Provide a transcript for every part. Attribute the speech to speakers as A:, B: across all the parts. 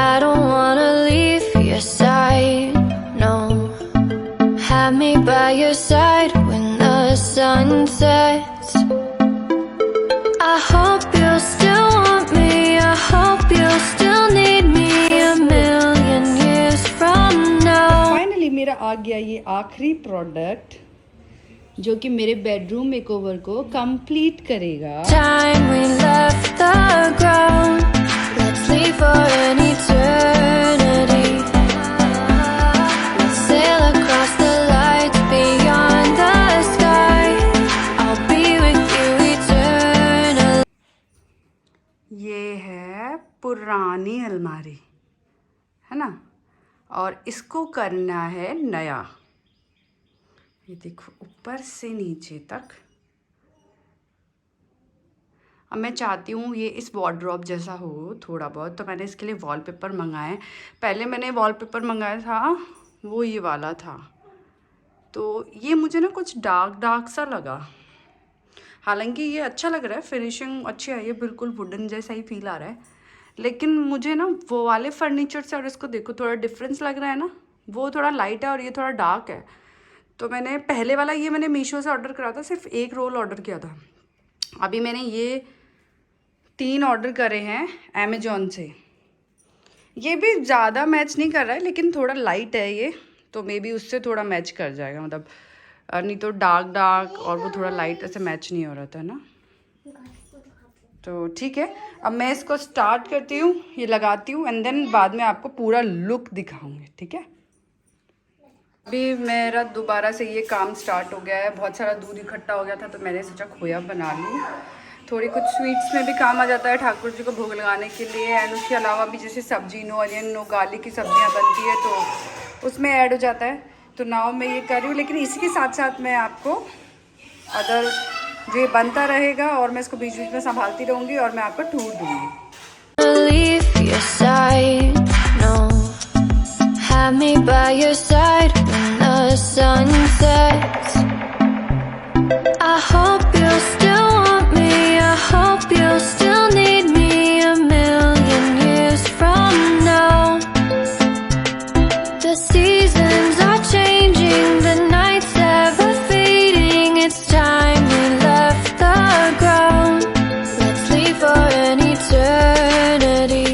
A: I don't wanna leave your side, no. Have me by your side when the sun sets. I hope you'll still want me, I hope you'll still need me a million years from now.
B: Finally मेरा आ गया ये आखिरी product जो कि मेरे bedroom makeover को complete करेगा।
A: Time we left the ground, let's leave for an eternity. Let's sail across the lights beyond the sky. I'll be with you eternally.
B: ये है पुरानी अलमारी, है ना, और इसको करना है नया। ये देखो ऊपर से नीचे तक। अब मैं चाहती हूँ ये इस वॉर्डरोब जैसा हो थोड़ा बहुत, तो मैंने इसके लिए वॉलपेपर मंगाए। पहले मैंने वॉलपेपर मंगाया था वो ये वाला था, तो ये मुझे ना कुछ डार्क सा लगा। हालांकि ये अच्छा लग रहा है, फिनिशिंग अच्छी है, ये बिल्कुल वुडन जैसा ही फील आ रहा है, लेकिन मुझे ना वो वाले फर्नीचर से और इसको देखो थोड़ा डिफरेंस लग रहा है ना। वो थोड़ा लाइट है और ये थोड़ा डार्क है। तो मैंने पहले वाला ये मैंने मीशो से ऑर्डर करा था, सिर्फ एक रोल ऑर्डर किया था। अभी मैंने ये 3 ऑर्डर करे हैं अमेजोन से। ये भी ज़्यादा मैच नहीं कर रहा है, लेकिन थोड़ा लाइट है ये, तो मे बी उससे थोड़ा मैच कर जाएगा। मतलब नहीं तो डार्क और वो थोड़ा लाइट ऐसे मैच नहीं हो रहा था ना। तो ठीक है, अब मैं इसको स्टार्ट करती हूँ, ये लगाती हूँ एंड देन बाद में आपको पूरा लुक दिखाऊंगी, ठीक है। अभी मेरा दोबारा से ये काम स्टार्ट हो गया है। बहुत सारा दूध इकट्ठा हो गया था, तो मैंने सोचा खोया बना लूँ। थोड़ी कुछ स्वीट्स में भी काम आ जाता है ठाकुर जी को भोग लगाने के लिए, एंड उसके अलावा भी जैसे सब्जी नो अनियन नो गार्लिक की सब्जियाँ बनती है तो उसमें ऐड हो जाता है। तो नाव मैं ये कर रही हूँ, लेकिन इसी के साथ साथ मैं आपको अदर जो ये बनता रहेगा और मैं इसको बीच बीच में संभालती रहूँगी और मैं आपको टूर दूँगी।
A: Leave your side, no. Have me by your side when the sun sets. I hope you'll still want me, I hope you'll still need me a million years from now. The seasons are changing, the nights ever fading. It's time we left the ground. Let's leave for an eternity.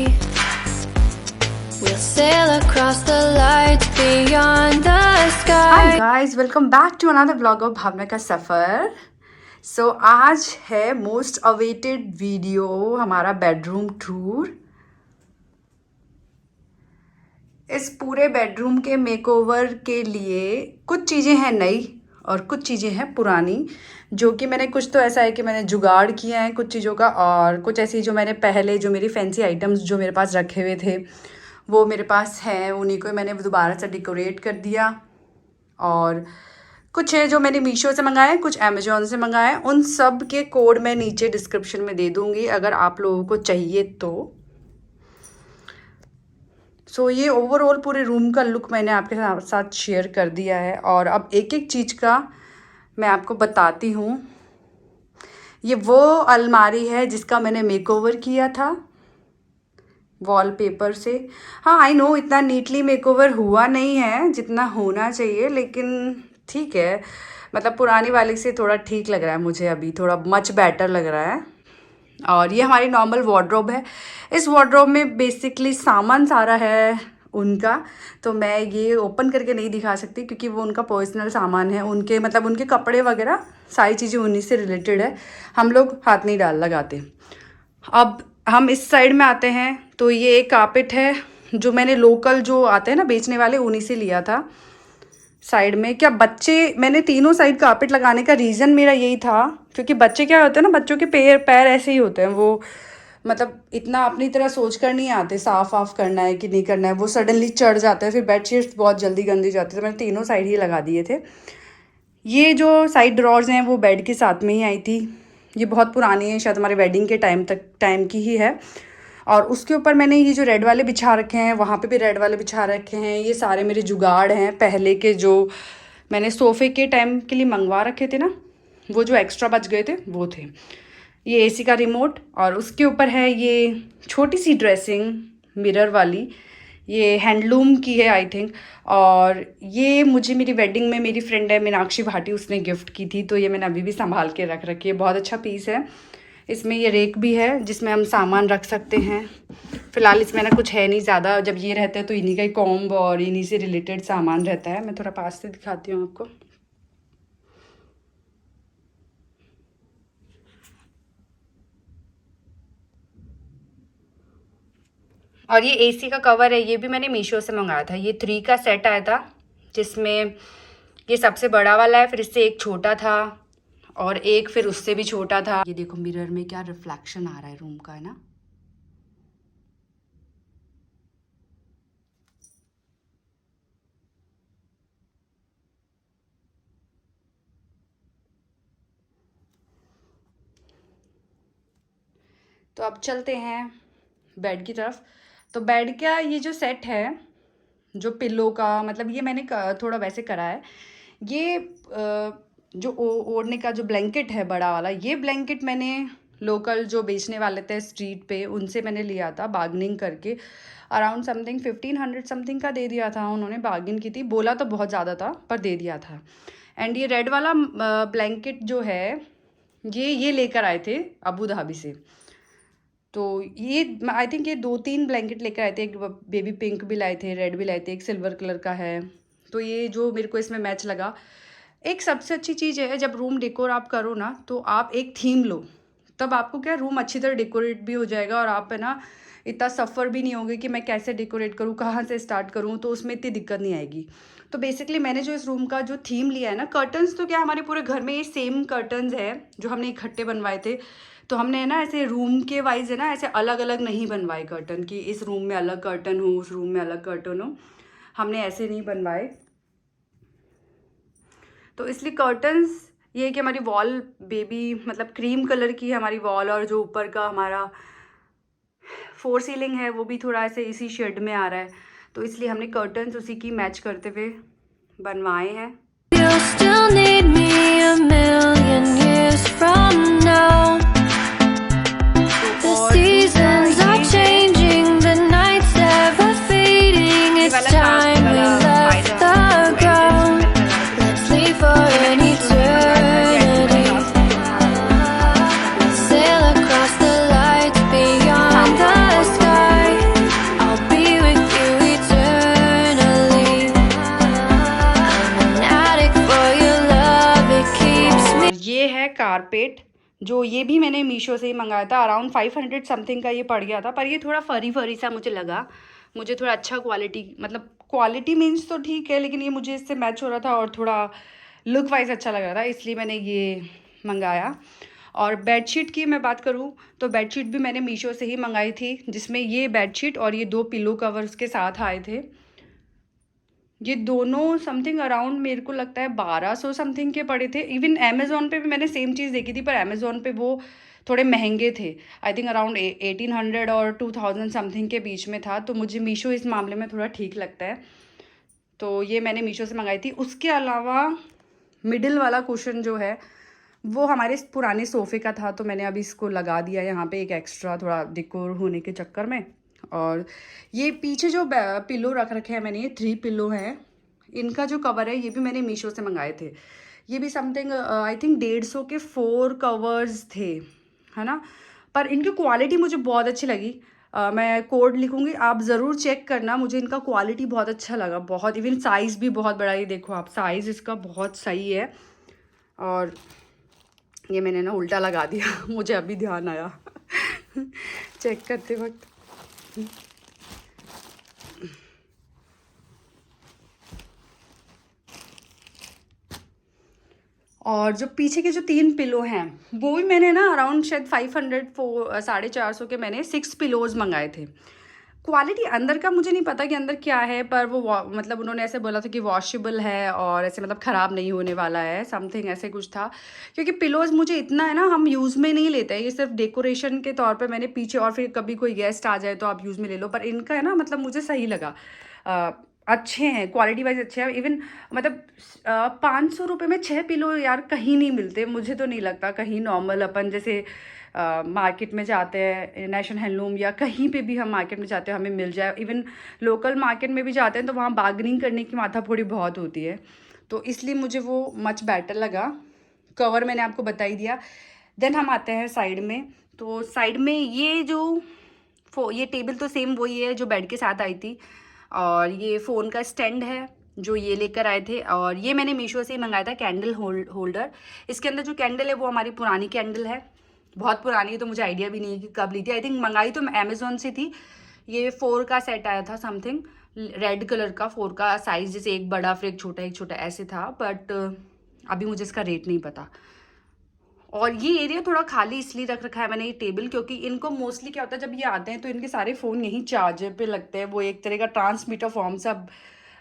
A: We'll sail across the lights beyond the sky.
B: Hi guys, welcome back to another vlog of भावना का सफ़र। सो आज है most awaited video, हमारा bedroom tour. इस पूरे bedroom के makeover के लिए कुछ चीज़ें हैं नई और कुछ चीज़ें हैं पुरानी, जो कि मैंने कुछ तो ऐसा है कि मैंने जुगाड़ किया है कुछ चीज़ों का, और कुछ ऐसी जो मैंने पहले जो मेरी फैंसी आइटम्स जो मेरे पास रखे हुए थे वो मेरे पास हैं, उन्हीं को मैंने दोबारा से डेकोरेट कर दिया। और कुछ है जो मैंने मीशो से मंगाया, कुछ अमेजोन से मंगाया। उन सब के कोड मैं नीचे डिस्क्रिप्शन में दे दूँगी अगर आप लोगों को चाहिए तो। सो ये ओवरऑल पूरे रूम का लुक मैंने आपके साथ शेयर कर दिया है, और अब एक एक चीज़ का मैं आपको बताती हूँ। ये वो अलमारी है जिसका मैंने मेकओवर किया था वॉलपेपर से। हाँ आई नो इतना नीटली मेकओवर हुआ नहीं है जितना होना चाहिए, लेकिन ठीक है, मतलब पुरानी वाली से थोड़ा ठीक लग रहा है मुझे, अभी थोड़ा मच बेटर लग रहा है। और ये हमारी नॉर्मल वार्डरोब है। इस वार्डरोब में बेसिकली सामान सारा है उनका, तो मैं ये ओपन करके नहीं दिखा सकती क्योंकि वो उनका पर्सनल सामान है। उनके मतलब उनके कपड़े वगैरह सारी चीज़ें उन्हीं से रिलेटेड है, हम लोग हाथ नहीं डाल लगाते। अब हम इस साइड में आते हैं, तो ये एक कारपेट है जो मैंने लोकल जो आते हैं ना बेचने वाले, उन्हीं से लिया था। साइड में क्या बच्चे, मैंने तीनों साइड कारपेट लगाने का रीज़न मेरा यही था क्योंकि बच्चे क्या होते हैं ना, बच्चों के पैर ऐसे ही होते हैं, वो मतलब इतना अपनी तरह सोच कर नहीं आते साफ़ वाफ करना है कि नहीं करना है, वो सडनली चढ़ जाता है, फिर बेडशीट्स बहुत जल्दी गंदी जाती है। तो मैंने तीनों साइड ही लगा दिए थे। ये जो साइड ड्रॉर्स हैं वो बेड के साथ में ही आई थी। ये बहुत पुरानी है, शायद हमारे वेडिंग के टाइम की ही है। और उसके ऊपर मैंने ये जो रेड वाले बिछा रखे हैं, वहाँ पे भी रेड वाले बिछा रखे हैं। ये सारे मेरे जुगाड़ हैं पहले के, जो मैंने सोफ़े के टाइम के लिए मंगवा रखे थे ना, वो जो एक्स्ट्रा बच गए थे वो थे। ये एसी का रिमोट, और उसके ऊपर है ये छोटी सी ड्रेसिंग मिरर वाली, ये हैंडलूम की है आई थिंक। और ये मुझे मेरी वेडिंग में मेरी फ्रेंड है मीनाक्षी भाटी, उसने गिफ्ट की थी, तो ये मैंने अभी भी संभाल के रख रखी है। बहुत अच्छा पीस है। इसमें ये रेक भी है जिसमें हम सामान रख सकते हैं। फ़िलहाल इसमें ना कुछ है नहीं ज़्यादा, जब ये रहते हैं तो इन्हीं का ही कॉम्ब और इन्हीं से रिलेटेड सामान रहता है। मैं थोड़ा पास से दिखाती हूँ आपको। और ये एसी का कवर है, ये भी मैंने मीशो से मंगाया था। ये 3 का सेट आया था, जिसमें ये सबसे बड़ा वाला है, फिर इससे एक छोटा था और एक फिर उससे भी छोटा था। ये देखो मिरर में क्या रिफ्लेक्शन आ रहा है रूम का, है ना। तो अब चलते हैं बेड की तरफ। तो बेड का ये जो सेट है, जो पिल्लो का, मतलब ये मैंने थोड़ा वैसे करा है। ये जो ओढ़ने का जो ब्लैंकेट है बड़ा वाला, ये ब्लैंकेट मैंने लोकल जो बेचने वाले थे स्ट्रीट पे, उनसे मैंने लिया था बार्गनिंग करके। अराउंड समथिंग 1500 समथिंग का दे दिया था उन्होंने, बार्गेन की थी। बोला तो बहुत ज़्यादा था पर दे दिया था। एंड ये रेड वाला ब्लैंकेट जो है, ये लेकर आए थे अबू धाबी से। तो ये आई थिंक ये 2-3 ब्लैंकेट लेकर आए थे। एक बेबी पिंक भी लाए थे, रेड भी लाए थे, एक सिल्वर कलर का है। तो ये जो मेरे को इसमें मैच लगा। एक सबसे अच्छी चीज़ है, जब रूम डेकोर आप करो ना, तो आप एक थीम लो, तब आपको क्या रूम अच्छी तरह डेकोरेट भी हो जाएगा और आप है ना इतना सफ़र भी नहीं होगे कि मैं कैसे डेकोरेट करूँ, कहाँ से स्टार्ट करूँ, तो उसमें इतनी दिक्कत नहीं आएगी। तो बेसिकली मैंने जो इस रूम का जो थीम लिया है ना, कर्टन्स तो क्या हमारे पूरे घर में ये सेम कर्टन्स है जो हमने इकट्ठे बनवाए थे। तो हमने ना ऐसे रूम के वाइज है ना, ऐसे अलग अलग नहीं बनवाए कर्टन, कि इस रूम में अलग कर्टन हो, उस रूम में अलग कर्टन हो, हमने ऐसे नहीं बनवाए। तो इसलिए कर्टन्स ये है कि हमारी वॉल बेबी मतलब क्रीम कलर की है हमारी वॉल, और जो ऊपर का हमारा फोर सीलिंग है वो भी थोड़ा ऐसे इसी शेड में आ रहा है। तो इसलिए हमने कर्टन्स उसी की मैच करते हुए बनवाए हैं।
A: You'll still need me a million years from now. The seasons are changing, the nights ever fading. It's time we left the ground. Let's leave for an eternity. Sail across the lights beyond the sky. I'll be with you eternally. I'm an addict for your love, it keeps me.
B: ये है carpet, जो ये भी मैंने मीशो से ही मंगाया था। Around 500 something का ये पड़ गया था, पर ये थोड़ा फरी फरी सा मुझे लगा। मुझे थोड़ा अच्छा क्वालिटी, मतलब क्वालिटी मीन्स तो ठीक है, लेकिन ये मुझे इससे मैच हो रहा था और थोड़ा लुक वाइज अच्छा लग रहा था, इसलिए मैंने ये मंगाया। और बेडशीट की मैं बात करूँ तो बेडशीट भी मैंने मीशो से ही मंगाई थी, जिसमें ये बेडशीट और ये 2 पिलो कवर्स के साथ आए थे। ये दोनों समथिंग अराउंड मेरे को लगता है 1200 समथिंग के पड़े थे। इवन अमेज़ोन पे भी मैंने सेम चीज़ देखी थी, पर अमेज़ोन पे वो थोड़े महंगे थे। आई थिंक अराउंड 1800 और 2000 समथिंग के बीच में था। तो मुझे मीशो इस मामले में थोड़ा ठीक लगता है, तो ये मैंने मीशो से मंगाई थी। उसके अलावा मिडिल वाला कुशन जो है वो हमारे पुराने सोफ़े का था, तो मैंने अभी इसको लगा दिया यहाँ पे एक एक्स्ट्रा, थोड़ा डेकोर होने के चक्कर में। और ये पीछे जो पिलो रख रखे हैं मैंने, ये 3 पिलो हैं। इनका जो कवर है ये भी मैंने मीशो से मंगाए थे। ये भी समथिंग आई थिंक 150 के 4 कवर्स थे, है ना। पर इनकी क्वालिटी मुझे बहुत अच्छी लगी। मैं कोड लिखूँगी, आप ज़रूर चेक करना। मुझे इनका क्वालिटी बहुत अच्छा लगा, बहुत। इवन साइज़ भी बहुत बड़ा, ये देखो आप, साइज़ इसका बहुत सही है। और ये मैंने ना उल्टा लगा दिया मुझे अभी ध्यान आया चेक करते वक्त। और जो पीछे के जो 3 पिलो हैं वो भी मैंने ना अराउंड शायद 450 के मैंने 6 पिलोज़ मंगाए थे। क्वालिटी अंदर का मुझे नहीं पता कि अंदर क्या है, पर वो मतलब उन्होंने ऐसे बोला था कि वॉशेबल है और ऐसे मतलब ख़राब नहीं होने वाला है, समथिंग ऐसे कुछ था। क्योंकि पिलोज़ मुझे इतना है ना, हम यूज़ में नहीं लेते हैं, ये सिर्फ डेकोरेशन के तौर पे मैंने पीछे, और फिर कभी कोई गेस्ट आ जाए तो आप यूज़ में ले लो। पर इनका है ना, मतलब मुझे सही लगा। अच्छे हैं, क्वालिटी वाइज अच्छे हैं। इवन मतलब 500 रुपये में 6 पिलो यार कहीं नहीं मिलते, मुझे तो नहीं लगता कहीं। नॉर्मल अपन जैसे मार्केट में जाते हैं, नेशनल हैंडलूम या कहीं पे भी हम मार्केट में जाते हैं हमें मिल जाए, इवन लोकल मार्केट में भी जाते हैं तो वहाँ बार्गेनिंग करने की माथाफोड़ी बहुत होती है, तो इसलिए मुझे वो मच बेटर लगा। कवर मैंने आपको बता ही दिया। देन हम आते हैं साइड में, तो साइड में ये टेबल तो सेम वही है जो बेड के साथ आई थी, और ये फ़ोन का स्टैंड है जो ये लेकर आए थे, और ये मैंने मीशो से ही मंगाया था कैंडल होल्डर। इसके अंदर जो कैंडल है वो हमारी पुरानी कैंडल है, बहुत पुरानी है, तो मुझे आइडिया भी नहीं है कि कब ली थी। आई थिंक मंगाई तो अमेज़ोन से थी। ये 4 का सेट आया था समथिंग, रेड कलर का 4 का साइज़, जैसे एक बड़ा फिर एक छोटा ऐसे था, बट अभी मुझे इसका रेट नहीं पता। और ये एरिया थोड़ा खाली इसलिए रख रखा है मैंने ये टेबल, क्योंकि इनको मोस्टली क्या होता है जब ये आते हैं तो इनके सारे फ़ोन यहीं चार्जर पे लगते हैं, वो एक तरह का ट्रांसमीटर फॉर्म सा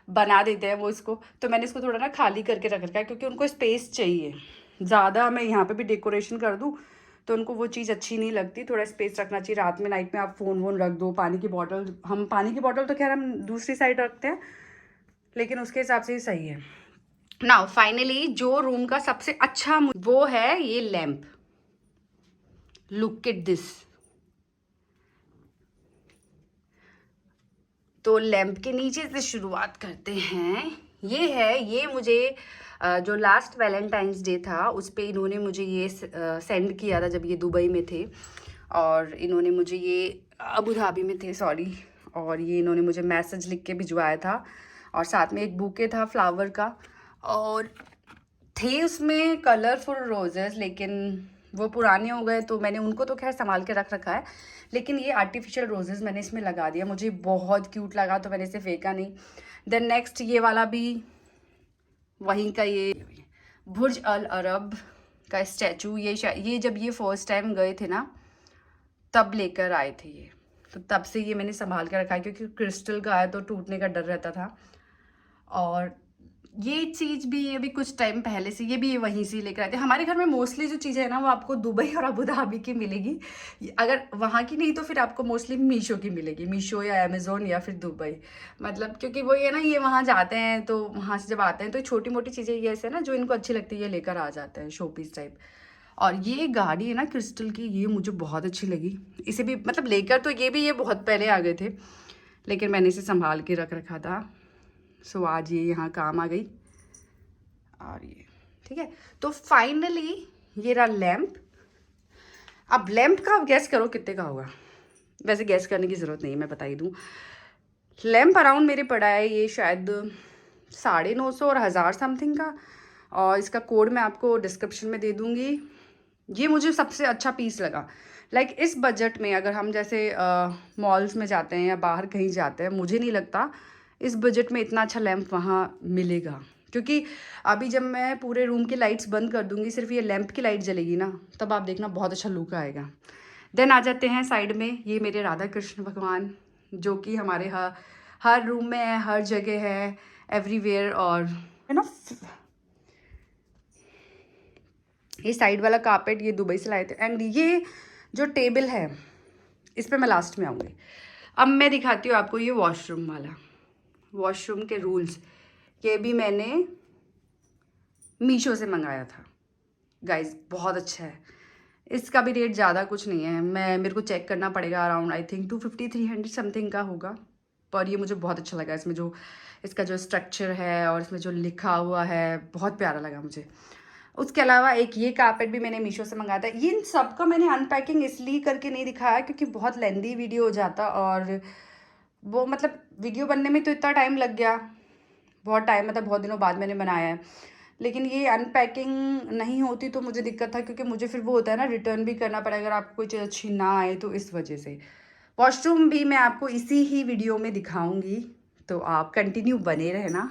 B: बना देते हैं वो इसको, तो मैंने इसको थोड़ा ना खाली करके रख रखा है क्योंकि उनको स्पेस चाहिए। ज़्यादा मैं यहाँ पे भी डेकोरेशन कर दूँ तो उनको वो चीज़ अच्छी नहीं लगती, थोड़ा स्पेस रखना चाहिए। रात में नाइट में आप फ़ोन वोन रख दो, पानी की बॉटल, हम पानी की बॉटल तो खैर हम दूसरी साइड रखते हैं, लेकिन उसके हिसाब से ही सही है। नाउ फाइनली जो रूम का सबसे अच्छा वो है ये लैम्प। Look at this. तो लैम्प के नीचे से शुरुआत करते हैं। ये मुझे जो लास्ट वैलेंटाइंस डे था उस पे इन्होंने मुझे ये सेंड किया था जब ये दुबई में थे, और इन्होंने मुझे ये अबू धाबी में थे सॉरी, और ये इन्होंने मुझे मैसेज लिख के भिजवाया था, और साथ में एक बुके था फ्लावर का, और थे उसमें कलरफुल रोजेस, लेकिन वो पुराने हो गए तो मैंने उनको तो खैर संभाल के रख रखा है, लेकिन ये आर्टिफिशियल रोजेस मैंने इसमें लगा दिया, मुझे बहुत क्यूट लगा तो मैंने इसे फेंका नहीं। देन नेक्स्ट ये वाला भी वहीं का, ये बुर्ज अल अरब का स्टैचू, ये जब ये फर्स्ट टाइम गए थे ना तब लेकर आए थे ये, तो तब से ये मैंने संभाल के रखा है क्योंकि क्रिस्टल का है तो टूटने का डर रहता था। और ये चीज़ भी अभी कुछ टाइम पहले से ये भी वहीं से लेकर आए थे। हमारे घर में मोस्टली जो चीज़ें है ना वो आपको दुबई और अबू धाबी की मिलेगी, अगर वहाँ की नहीं तो फिर आपको मोस्टली मीशो की मिलेगी, मीशो या अमेज़ोन या फिर दुबई, मतलब क्योंकि वो ये ना ये वहाँ जाते हैं तो वहाँ से जब आते हैं तो छोटी मोटी चीज़ें ये ऐसे ना जो इनको अच्छी लगती है ये लेकर आ जाते हैं, शो पीस टाइप। और ये गाड़ी है ना क्रिस्टल की, ये मुझे बहुत अच्छी लगी, इसे भी मतलब लेकर तो ये बहुत पहले आ गए थे, लेकिन मैंने इसे संभाल के रख रखा था। सो आज ये यहाँ काम आ गई, और ये ठीक है। तो फाइनली ये रहा लैम्प। अब लैम्प का आप गैस करो कितने का होगा, वैसे गैस करने की ज़रूरत नहीं है, मैं बता ही दूँ। लैम्प अराउंड मेरे पड़ा है ये शायद 950 और 1000 समथिंग का, और इसका कोड मैं आपको डिस्क्रिप्शन में दे दूँगी। ये मुझे सबसे अच्छा पीस लगा, लाइक इस बजट में अगर हम जैसे मॉल्स में जाते हैं या बाहर कहीं जाते हैं, मुझे नहीं लगता इस बजट में इतना अच्छा लैम्प वहाँ मिलेगा, क्योंकि अभी जब मैं पूरे रूम की लाइट्स बंद कर दूँगी, सिर्फ ये लैम्प की लाइट जलेगी ना, तब आप देखना बहुत अच्छा लुक आएगा। देन आ जाते हैं साइड में, ये मेरे राधा कृष्ण भगवान जो कि हमारे हर रूम में है, हर जगह है, एवरीवेयर, और है ना। ये साइड वाला कारपेट ये दुबई से लाए थे, एंड ये जो टेबल है इस पर मैं लास्ट में आऊँगी। अब मैं दिखाती हूँ आपको ये वॉशरूम वाला, वॉशरूम के रूल्स, ये भी मैंने मीशो से मंगाया था गाइज, बहुत अच्छा है। इसका भी रेट ज़्यादा कुछ नहीं है, मेरे को चेक करना पड़ेगा, अराउंड आई थिंक 250-300 समथिंग का होगा, पर ये मुझे बहुत अच्छा लगा। इसमें जो इसका जो स्ट्रक्चर है और इसमें जो लिखा हुआ है बहुत प्यारा लगा मुझे। उसके अलावा एक ये कारपेट भी मैंने मीशो से मंगाया था। इन सब का मैंने अनपैकिंग इसलिए करके नहीं दिखाया क्योंकि बहुत लेंदी वीडियो हो जाता, और वो मतलब वीडियो बनने में तो इतना टाइम लग गया, बहुत टाइम, मतलब बहुत दिनों बाद मैंने बनाया है, लेकिन ये अनपैकिंग नहीं होती तो मुझे दिक्कत था, क्योंकि मुझे फिर वो होता है ना रिटर्न भी करना पड़ेगा अगर आपको कोई चीज़ अच्छी ना आए, तो इस वजह से। वॉशरूम भी मैं आपको इसी ही वीडियो में दिखाऊंगी, तो आप कंटिन्यू बने रहना,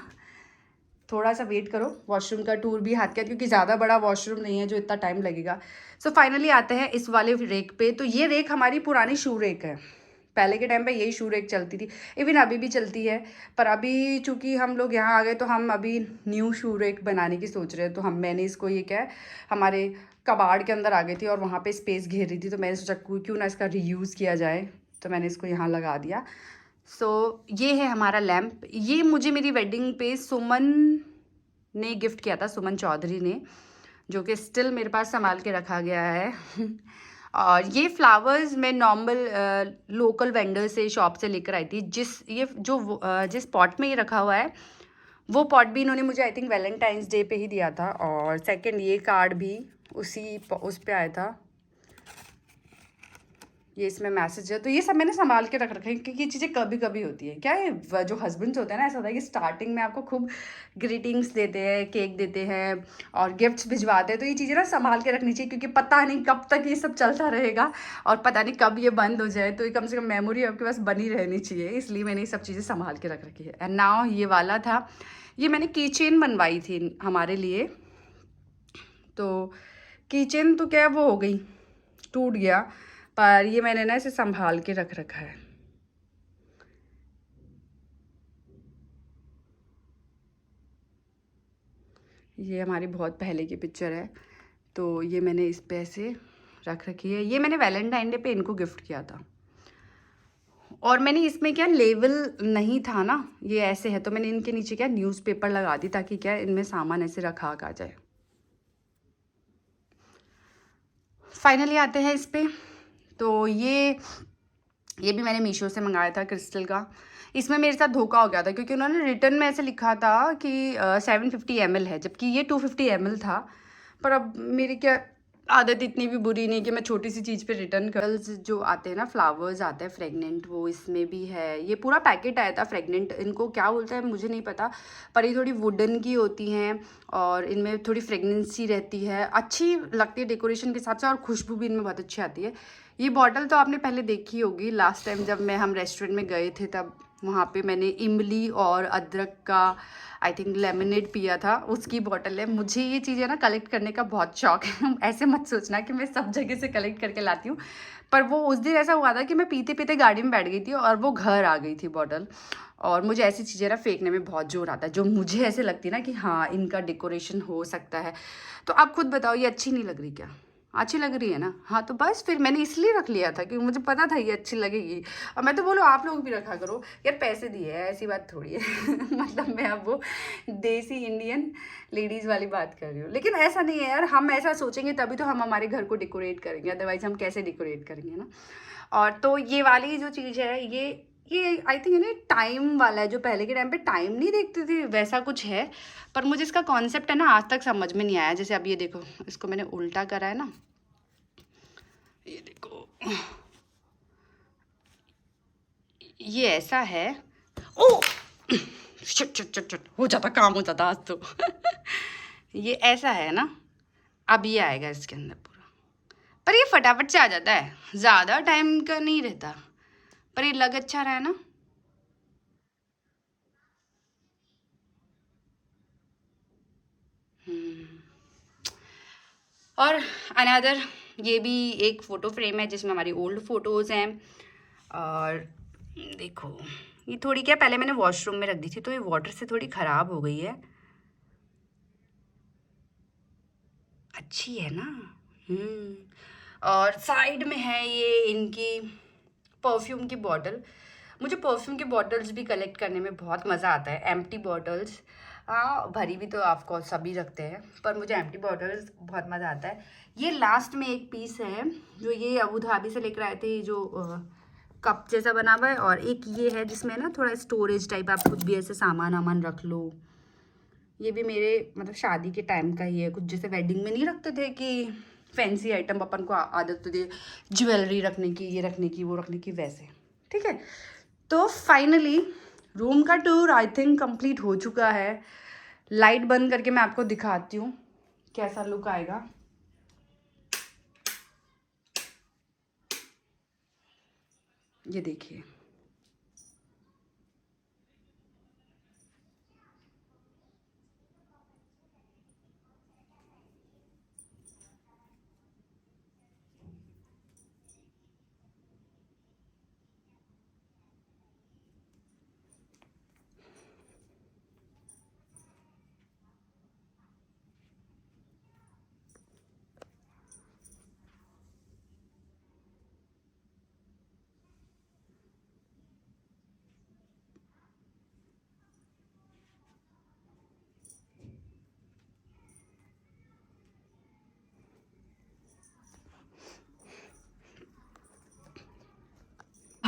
B: थोड़ा सा वेट करो। वॉशरूम का टूर भी हाथ का, क्योंकि ज़्यादा बड़ा वॉशरूम नहीं है जो इतना टाइम लगेगा। सो फाइनली आते हैं इस वाले रेक पे। तो ये रेक हमारी पुरानी शू रेक है, पहले के टाइम पे यही शू रेक चलती थी, इवन अभी भी चलती है, पर अभी चूँकि हम लोग यहाँ आ गए तो हम अभी न्यू शू रेक बनाने की सोच रहे हैं। तो मैंने इसको ये क्या है हमारे कबाड़ के अंदर आ गई थी और वहाँ पे स्पेस घेर रही थी, तो मैंने सोचा क्यों ना इसका रीयूज़ किया जाए, तो मैंने इसको यहाँ लगा दिया। सो ये है हमारा लैम्प। ये मुझे मेरी वेडिंग पे सुमन ने गिफ्ट किया था, सुमन चौधरी ने, जो कि स्टिल मेरे पास संभाल के रखा गया है और ये फ्लावर्स मैं नॉर्मल लोकल वेंडर से शॉप से लेकर आई थी। जिस पॉट में ये रखा हुआ है वो पॉट भी इन्होंने मुझे आई थिंक वैलेंटाइंस डे पे ही दिया था। और सेकंड ये कार्ड भी उस पे आया था। ये इसमें मैसेज है, तो ये सब मैंने संभाल के रख रखे हैं क्योंकि ये चीज़ें कभी कभी होती है। क्या है, जो हस्बैंड्स होते हैं ना, ऐसा होता है कि स्टार्टिंग में आपको खूब ग्रीटिंग्स देते हैं, केक देते हैं और गिफ्ट्स भिजवाते हैं, तो ये चीज़ें ना संभाल के रखनी चाहिए क्योंकि पता नहीं कब तक ये सब चलता रहेगा और पता नहीं कब ये बंद हो जाए। तो ये कम से कम मेमोरी आपके पास बनी रहनी चाहिए, इसलिए मैंने ये सब चीज़ें संभाल के रख रखी है। एंड नाउ ये वाला था, ये मैंने की चेन बनवाई थी हमारे लिए। तो की चेन तो क्या वो हो गई, टूट गया, पर ये मैंने ना इसे संभाल के रख रखा है। ये हमारी बहुत पहले की पिक्चर है, तो ये मैंने इस पे ऐसे रख रखी है। ये मैंने वैलेंटाइन डे पे इनको गिफ्ट किया था और मैंने इसमें क्या लेवल नहीं था ना, ये ऐसे है, तो मैंने इनके नीचे क्या न्यूज़पेपर लगा दी ताकि क्या इनमें सामान ऐसे रखा आ जाए। फाइनली आते हैं इस पे। तो ये भी मैंने मीशो से मंगाया था क्रिस्टल का। इसमें मेरे साथ धोखा हो गया था क्योंकि उन्होंने रिटर्न में ऐसे लिखा था कि 750 ml है, जबकि ये 250 ml था। पर अब मेरी क्या आदत इतनी भी बुरी नहीं कि मैं छोटी सी चीज़ पे रिटर्न कर। जो आते हैं ना फ्लावर्स आते हैं फ्रेगनेंट, वो इसमें भी है। ये पूरा पैकेट आया था फ्रेगनेंट, इनको क्या बोलते हैं मुझे नहीं पता, पर ये थोड़ी वुडन की होती हैं और इनमें थोड़ी फ्रेगनेंसी रहती है, अच्छी लगती है डेकोरेशन के हिसाब से और खुशबू भी इनमें बहुत अच्छी आती है। ये बॉटल तो आपने पहले देखी होगी, लास्ट टाइम जब हम रेस्टोरेंट में गए थे तब वहाँ पे मैंने इमली और अदरक का आई थिंक लेमनेड पिया था, उसकी बॉटल है। मुझे ये चीज़ें ना कलेक्ट करने का बहुत शौक है ऐसे मत सोचना कि मैं सब जगह से कलेक्ट करके लाती हूँ, पर वो उस दिन ऐसा हुआ था कि मैं पीते पीते गाड़ी में बैठ गई थी और वो घर आ गई थी बॉटल। और मुझे ऐसी चीज़ें ना फेंकने में बहुत जोर आता है जो मुझे ऐसे लगती है ना कि हाँ इनका डेकोरेशन हो सकता है। तो आप खुद बताओ, ये अच्छी नहीं लग रही क्या? अच्छी लग रही है ना? हाँ, तो बस फिर मैंने इसलिए रख लिया था क्योंकि मुझे पता था ये अच्छी लगेगी। और मैं तो बोलो आप लोग भी रखा करो यार, पैसे दिए हैं ऐसी बात थोड़ी है मतलब मैं अब वो देसी इंडियन लेडीज़ वाली बात कर रही हूँ, लेकिन ऐसा नहीं है यार, हम ऐसा सोचेंगे तभी तो हम हमारे घर को डेकोरेट करेंगे, अदरवाइज हम कैसे डेकोरेट करेंगे ना। और तो ये वाली जो चीज़ है ये आई थिंक है ना टाइम वाला है, जो पहले के टाइम पे टाइम नहीं देखते थे वैसा कुछ है। पर मुझे इसका कॉन्सेप्ट है ना आज तक समझ में नहीं आया। जैसे अब ये देखो, इसको मैंने उल्टा करा है ना, ये देखो, ये ऐसा है। Oh shit shit shit shit, हो जाता काम, हो जाता आज तो ये ऐसा है ना, अब ये आएगा इसके अंदर पूरा, पर ये फटाफट से आ जाता है, ज़्यादा टाइम का नहीं रहता, पर ये लग अच्छा रहा है ना। और अनदर ये भी एक फ़ोटो फ्रेम है जिसमें हमारी ओल्ड फ़ोटोज़ हैं। और देखो, ये थोड़ी क्या पहले मैंने वॉशरूम में रख दी थी तो ये वाटर से थोड़ी ख़राब हो गई है, अच्छी है ना। और साइड में है ये इनकी परफ्यूम की बॉटल। मुझे परफ्यूम की बॉटल्स भी कलेक्ट करने में बहुत मज़ा आता है, एम्प्टी बॉटल्स। हाँ, भरी भी तो आपको सभी रखते हैं, पर मुझे एम्प्टी बॉटल्स बहुत मज़ा आता है। ये लास्ट में एक पीस है जो ये अबू धाबी से लेकर आए थे, जो कप जैसा बना हुआ है, और एक ये है जिसमें ना थोड़ा स्टोरेज टाइप, आप कुछ भी ऐसे सामान वामान रख लो। ये भी मेरे मतलब शादी के टाइम का ही है, कुछ जैसे वेडिंग में नहीं रखते थे कि फैंसी आइटम अपन को आदत तो दे ज्वेलरी रखने की, ये रखने की, वो रखने की, वैसे। ठीक है, तो फाइनली रूम का टूर आई थिंक कंप्लीट हो चुका है। लाइट बंद करके मैं आपको दिखाती हूँ कैसा लुक आएगा। ये देखिए,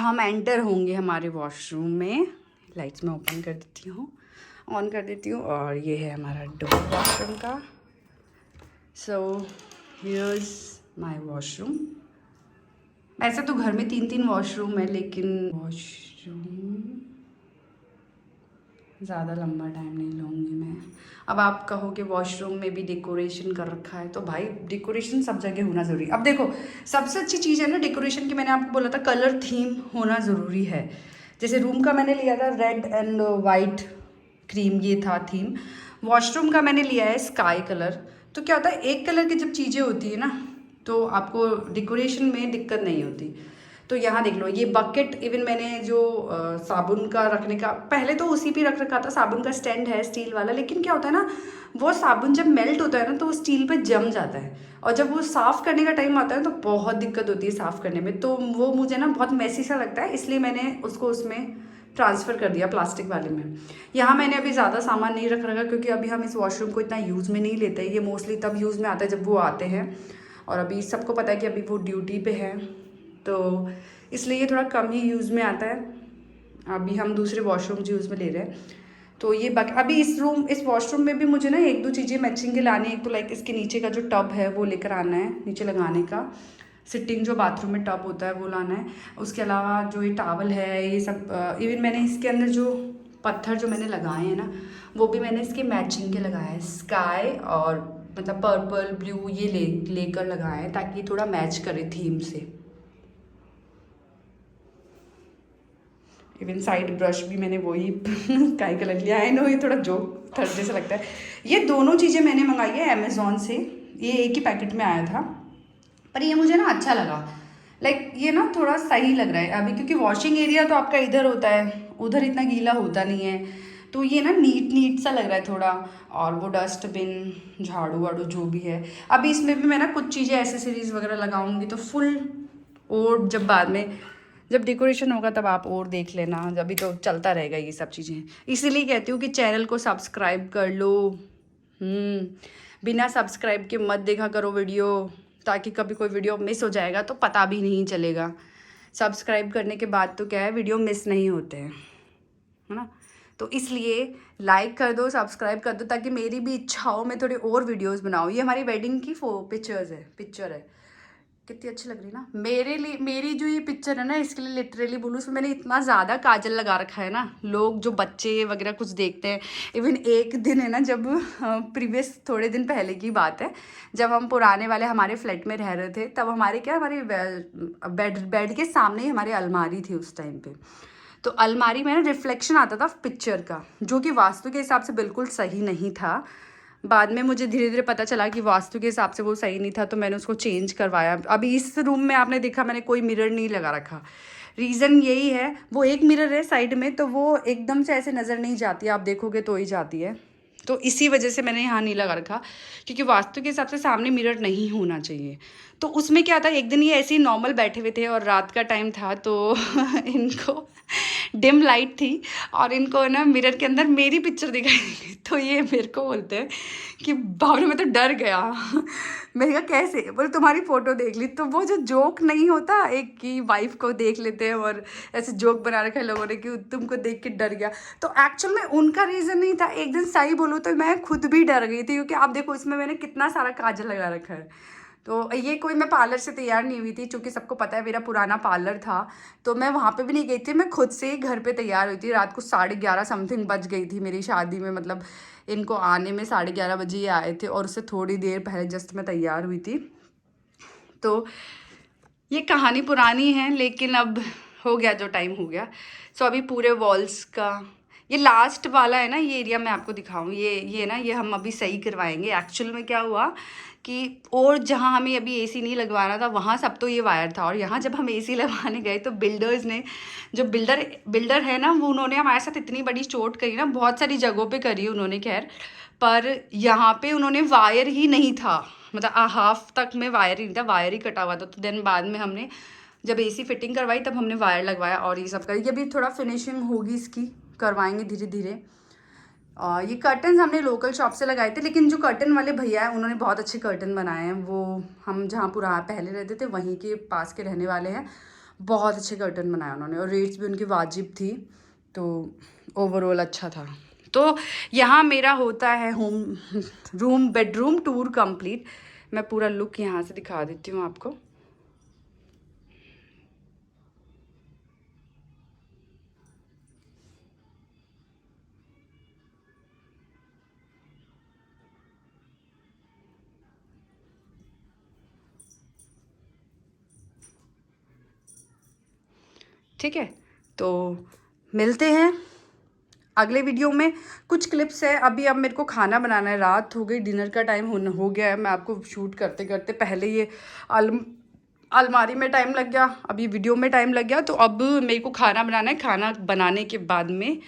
B: हम एंटर होंगे हमारे वॉशरूम में। लाइट्स मैं ओपन कर देती हूँ, ऑन कर देती हूँ, और ये है हमारा डोर वॉशरूम का। So here's my washroom. ऐसे तो घर में 3-3 वॉशरूम है, लेकिन वॉशरूम ज़्यादा लंबा टाइम नहीं लूँगी मैं। अब आप कहोगे वॉशरूम में भी डेकोरेशन कर रखा है, तो भाई डेकोरेशन सब जगह होना ज़रूरी। अब देखो सबसे अच्छी चीज़ है ना डेकोरेशन की, मैंने आपको बोला था कलर थीम होना ज़रूरी है। जैसे रूम का मैंने लिया था रेड एंड वाइट क्रीम, ये था थीम। वॉशरूम का मैंने लिया है स्काई कलर। तो क्या होता है, एक कलर की जब चीज़ें होती है ना तो आपको डेकोरेशन में दिक्कत नहीं होती। तो यहाँ देख लो ये बकेट, इवन मैंने जो साबुन का रखने का पहले तो उसी पे रख रखा था, साबुन का स्टैंड है स्टील वाला, लेकिन क्या होता है ना वो साबुन जब मेल्ट होता है ना तो वो स्टील पे जम जाता है, और जब वो साफ़ करने का टाइम आता है तो बहुत दिक्कत होती है साफ़ करने में। तो वो मुझे ना बहुत मैसी सा लगता है, इसलिए मैंने उसको उसमें ट्रांसफ़र कर दिया प्लास्टिक वाले में। यहाँ मैंने अभी ज़्यादा सामान नहीं रख रखा, क्योंकि अभी हम इस वॉशरूम को इतना यूज़ में नहीं लेते। ये मोस्टली तब यूज़ में आता है जब वो आते हैं, और अभी सबको पता है कि अभी वो ड्यूटी पे है, तो इसलिए ये थोड़ा कम ही यूज़ में आता है। अभी हम दूसरे वॉशरूम यूज़ में ले रहे हैं। तो ये अभी इस वॉशरूम में भी मुझे ना 1-2 चीज़ें मैचिंग के लानी है। एक तो लाइक इसके नीचे का जो टब है वो लेकर आना है, नीचे लगाने का सिटिंग जो बाथरूम में टब होता है वो लाना है। उसके अलावा जो ये टॉवल है ये सब, इवन मैंने इसके अंदर जो पत्थर जो मैंने लगाए हैं ना वो भी मैंने इसके मैचिंग के लगाए हैं, स्काई और मतलब पर्पल ब्लू ये लेकर लगाए हैं, ताकि थोड़ा मैच करे थीम से। इवन साइड ब्रश भी मैंने वही स्काई कलर लिया है। नो ये थोड़ा जोक थर्ड जैसा लगता है। ये दोनों चीज़ें मैंने मंगाई है अमेज़ॉन से, ये एक ही पैकेट में आया था, पर ये मुझे ना अच्छा लगा। लाइक ये ना थोड़ा सही लग रहा है अभी, क्योंकि वॉशिंग एरिया तो आपका इधर होता है, उधर इतना गीला होता नहीं है, तो ये ना नीट सा लग रहा है थोड़ा। और वो डस्टबिन झाड़ू वाड़ू जो भी है, अभी इसमें भी मैं ना कुछ चीज़ें एसेसरीज़ वगैरह लगाऊंगी तो फुल, और जब बाद में जब डेकोरेशन होगा तब आप और देख लेना, अभी तो चलता रहेगा ये सब चीज़ें। इसीलिए कहती हूँ कि चैनल को सब्सक्राइब कर लो। बिना सब्सक्राइब के मत देखा करो वीडियो, ताकि कभी कोई वीडियो मिस हो जाएगा तो पता भी नहीं चलेगा। सब्सक्राइब करने के बाद तो क्या है, वीडियो मिस नहीं होते हैं, है ना। तो इसलिए लाइक कर दो, सब्सक्राइब कर दो, ताकि मेरी भी इच्छा हो मैं थोड़ी और वीडियोस बनाऊँ। ये हमारी वेडिंग की पिक्चर है, कितनी अच्छी लग रही है ना मेरे लिए। मेरी जो ये पिक्चर है ना, इसके लिए लिटरली बोलूँ उसमें मैंने इतना ज़्यादा काजल लगा रखा है ना, लोग जो बच्चे वगैरह कुछ देखते हैं। इवन एक दिन है ना, जब प्रीवियस थोड़े दिन पहले की बात है, जब हम पुराने वाले हमारे फ्लैट में रह रहे थे, तब हमारे बेड के सामने ही हमारी अलमारी थी उस टाइम पे। तो अलमारी में ना रिफ्लेक्शन आता था पिक्चर का, जो कि वास्तु के हिसाब से बिल्कुल सही नहीं था। बाद में मुझे धीरे धीरे पता चला कि वास्तु के हिसाब से वो सही नहीं था, तो मैंने उसको चेंज करवाया। अभी इस रूम में आपने देखा मैंने कोई मिरर नहीं लगा रखा, रीज़न यही है, वो एक मिरर है साइड में, तो वो एकदम से ऐसे नज़र नहीं जाती, आप देखोगे तो ही जाती है, तो इसी वजह से मैंने यहाँ नहीं लगा रखा, क्योंकि वास्तु के हिसाब से सामने मिरर नहीं होना चाहिए। तो उसमें क्या था, एक दिन ये ऐसे ही नॉर्मल बैठे हुए थे और रात का टाइम था, तो इनको डिम लाइट थी और इनको ना मिरर के अंदर मेरी पिक्चर दिखाई दी, तो ये मेरे को बोलते हैं कि बाबरे मैं तो डर गया। मैंने कहा कैसे, बोले तुम्हारी फ़ोटो देख ली। तो वो जो जोक नहीं होता एक की वाइफ को देख लेते हैं और ऐसे जोक बना रखा है लोगों ने कि तुमको देख के डर गया, तो एक्चुअल में उनका रीज़न नहीं था। एक दिन सही बोलूँ तो मैं खुद भी डर गई थी, क्योंकि आप देखो इसमें मैंने कितना सारा काजल लगा रखा है। तो ये कोई मैं पार्लर से तैयार नहीं हुई थी, क्योंकि सबको पता है मेरा पुराना पार्लर था, तो मैं वहाँ पे भी नहीं गई थी, मैं खुद से ही घर पे तैयार हुई थी। रात को 11:30 समथिंग बज गई थी मेरी शादी में, मतलब इनको आने में 11:30 बजे ये आए थे, और उससे थोड़ी देर पहले जस्ट मैं तैयार हुई थी। तो ये कहानी पुरानी है, लेकिन अब हो गया जो टाइम हो गया। सो अभी पूरे वॉल्स का ये लास्ट वाला है ना, ये एरिया मैं आपको दिखाऊँ, ये ना ये हम अभी सही करवाएंगे। एक्चुअल में क्या हुआ कि और जहाँ हमें अभी एसी नहीं लगवाना था वहाँ सब तो ये वायर था, और यहाँ जब हम एसी लगवाने गए तो बिल्डर्स ने, जो बिल्डर है ना, वो उन्होंने हमारे साथ इतनी बड़ी चोट करी ना, बहुत सारी जगहों पे करी उन्होंने खैर, पर यहाँ पे उन्होंने वायर ही नहीं था, मतलब हाफ तक में वायर ही नहीं था, वायर ही कटा हुआ था। तो देन बाद में हमने जब एसी फिटिंग करवाई तब हमने वायर लगवाया और ये सब करी। ये भी थोड़ा फिनिशिंग होगी इसकी, करवाएंगे धीरे धीरे। ये कर्टन्स हमने लोकल शॉप से लगाए थे, लेकिन जो कर्टन वाले भैया हैं उन्होंने बहुत अच्छे कर्टन बनाए हैं। वो हम जहाँ पहले रहते थे वहीं के पास के रहने वाले हैं, बहुत अच्छे कर्टन बनाए उन्होंने और रेट्स भी उनकी वाजिब थी, तो ओवरऑल अच्छा था। तो यहाँ मेरा होता है बेडरूम टूर कंप्लीट। मैं पूरा लुक यहाँ से दिखा देती हूँ आपको। ठीक है, तो मिलते हैं अगले वीडियो में। कुछ क्लिप्स है अभी, अब मेरे को खाना बनाना है, रात हो गई, डिनर का टाइम हो गया है। मैं आपको शूट करते करते पहले ये अलमारी में टाइम लग गया, अभी वीडियो में टाइम लग गया, तो अब मेरे को खाना बनाना है। खाना बनाने के बाद में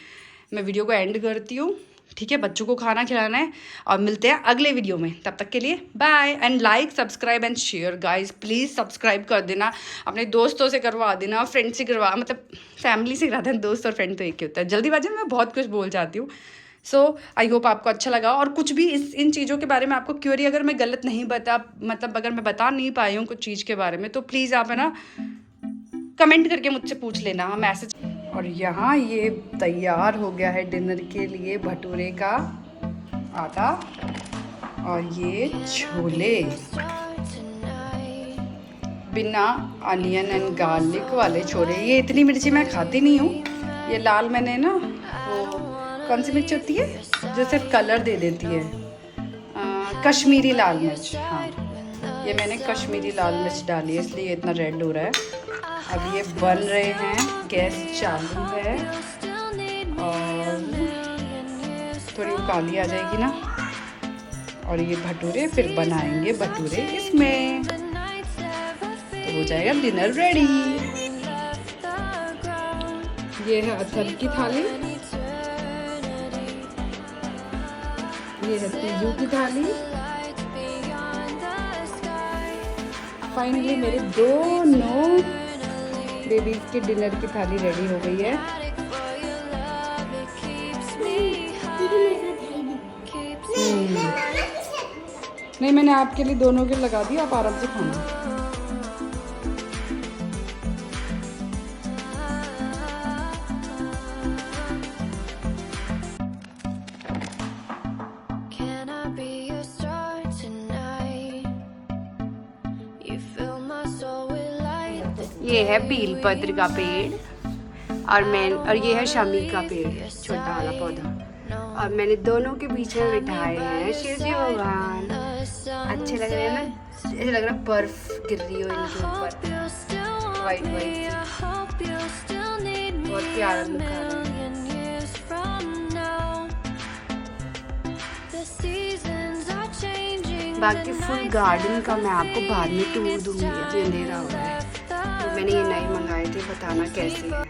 B: मैं वीडियो को एंड करती हूँ। ठीक है, बच्चों को खाना खिलाना है और मिलते हैं अगले वीडियो में। तब तक के लिए bye and like subscribe and share guys, please subscribe कर देना, अपने दोस्तों से करवा देना, फ्रेंड से करवा, मतलब फैमिली से करा देना, दोस्त और फ्रेंड तो एक ही होता है। जल्दीबाजी में मैं बहुत कुछ बोल जाती हूँ। सो आई होप आपको अच्छा लगा, और कुछ भी इन चीज़ों के बारे में आपको क्वेरी अगर मैं गलत नहीं अगर मैं बता नहीं पाई हूँ कुछ चीज़ के बारे में, तो प्लीज़ आप है ना कमेंट करके मुझसे पूछ लेना, मैसेज। और यहाँ ये तैयार हो गया है डिनर के लिए भटूरे का आटा और ये छोले बिना अनियन एंड गार्लिक वाले छोले। ये इतनी मिर्ची मैं खाती नहीं हूँ, ये लाल मैंने ना वो कौन सी मिर्च होती है जो सिर्फ कलर दे देती है, कश्मीरी लाल मिर्च। हाँ, ये मैंने कश्मीरी लाल मिर्च डाली है, इसलिए इतना रेड हो रहा है। अब ये बन रहे हैं, गैस चालू है और थोड़ी काली आ जाएगी ना, और ये भटूरे फिर बनाएंगे भटूरे इसमें, तो हो जाएगा डिनर रेडी। ये है अथर की थाली, ये है तीजू की थाली। फाइनली मेरे दोनों बेबीज के डिनर की थाली रेडी हो गई है। नहीं, मैंने आपके लिए दोनों के लगा दिया, आप आराम से खाना। ये है बीलपत्र का पेड़ और ये है शमी का पेड़, छोटा वाला पौधा, और मैंने दोनों के बीच में बिठाए हैं शिव जी भगवान। अच्छे लग रहे हैं ना, ऐसे लग रहा है बर्फ गिर रही हो इनके ऊपर, वाइट वाइट, बहुत प्यारा लुक आ रहा है। बाकी फुल गार्डन का मैं आपको बाद में टूर दूंगी, अभी अंधेरा हो रहा है। तो मैंने ये नए मंगाए थे, बताना कैसे है।